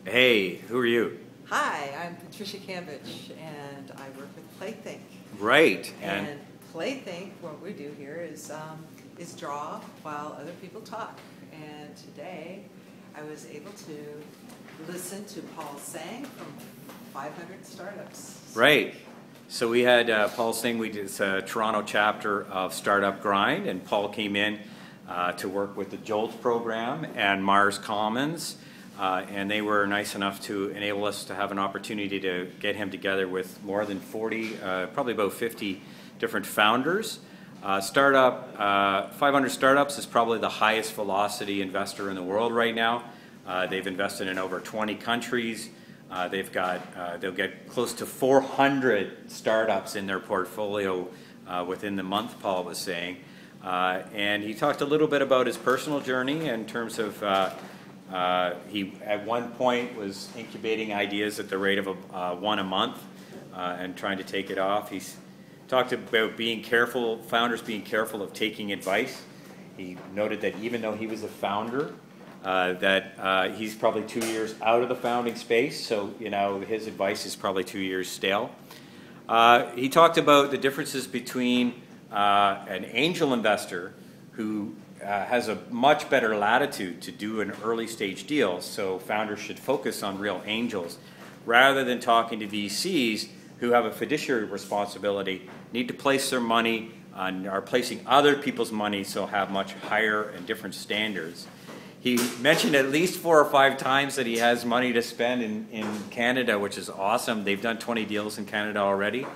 Hey, who are you? Hi, I'm Patricia Cambridge, and I work with PlayThink. Right. And PlayThink, what we do here is draw while other people talk. And today, I was able to listen to Paul Singh from 500 Startups. Right. So we had Paul Singh. We did a Toronto chapter of Startup Grind, and Paul came in to work with the Jolt program and Mars Commons. And they were nice enough to enable us to have an opportunity to get him together with more than 40, probably about 50 different founders. 500 Startups is probably the highest velocity investor in the world right now. They've invested in over 20 countries. They'll get close to 400 startups in their portfolio within the month, Paul was saying. And he talked a little bit about his personal journey in terms of he at one point was incubating ideas at the rate of one a month and trying to take it off. He's talked about being careful, founders being careful of taking advice. He noted that even though he was a founder, that he's probably 2 years out of the founding space, so his advice is probably 2 years stale. He talked about the differences between an angel investor who has a much better latitude to do an early stage deal, so founders should focus on real angels rather than talking to VCs who have a fiduciary responsibility, need to place their money, are placing other people's money, so have much higher and different standards. He mentioned at least 4 or 5 times that he has money to spend in Canada, which is awesome. They've done 20 deals in Canada already.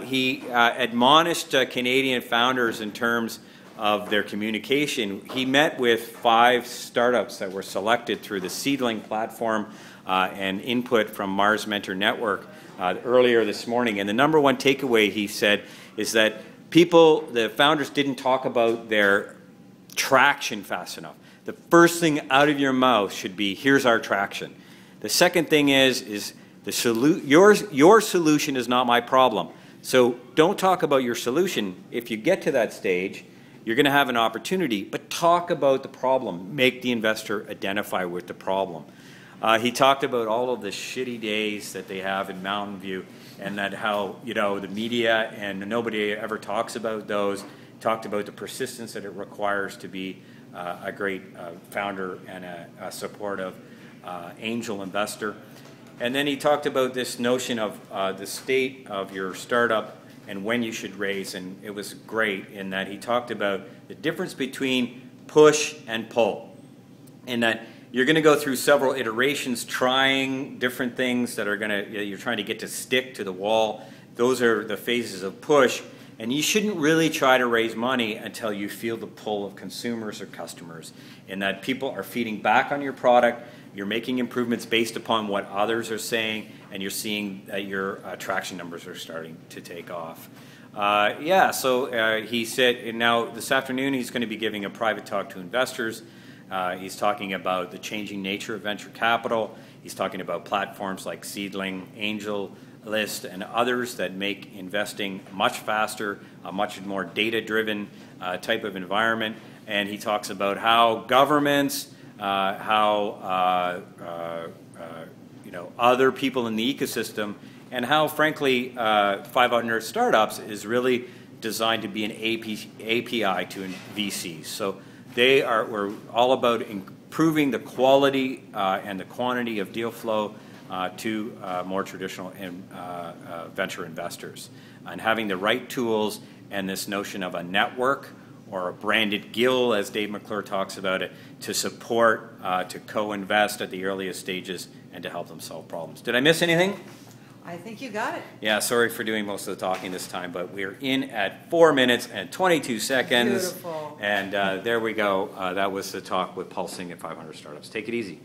He admonished Canadian founders in terms of their communication. He met with 5 startups that were selected through the Cdling platform and input from Mars Mentor Network earlier this morning. And the number one takeaway, he said, is that the founders didn't talk about their traction fast enough. The first thing out of your mouth should be, here's our traction. The second thing is your solution is not my problem. So don't talk about your solution. If you get to that stage, you're going to have an opportunity, but talk about the problem. Make the investor identify with the problem. He talked about all of the shitty days that they have in Mountain View, and that how the media and nobody ever talks about those. Talked about the persistence that it requires to be a great founder and a supportive angel investor. And then he talked about this notion of the state of your startup and when you should raise, and it was great in that he talked about the difference between push and pull, and that you're going to go through several iterations trying different things that are you're trying to get to stick to the wall. Those are the phases of push, and you shouldn't really try to raise money until you feel the pull of consumers or customers, and that people are feeding back on your product. You're making improvements based upon what others are saying, and you're seeing that your traction numbers are starting to take off. So he said, and now this afternoon he's going to be giving a private talk to investors. He's talking about the changing nature of venture capital. He's talking about platforms like Cdling, AngelList, and others that make investing much faster, a much more data-driven type of environment. And he talks about how governments, other people in the ecosystem, and how, frankly, 500 Startups is really designed to be an API to VCs. So we're all about improving the quality and the quantity of deal flow to more traditional venture investors, and having the right tools and this notion of a network or a branded gill, as Dave McClure talks about it, to support, to co-invest at the earliest stages and to help them solve problems. Did I miss anything? I think you got it. Yeah, sorry for doing most of the talking this time, but we're in at 4 minutes and 22 seconds. Beautiful. And there we go. That was the talk with Paul Singh at 500 Startups. Take it easy.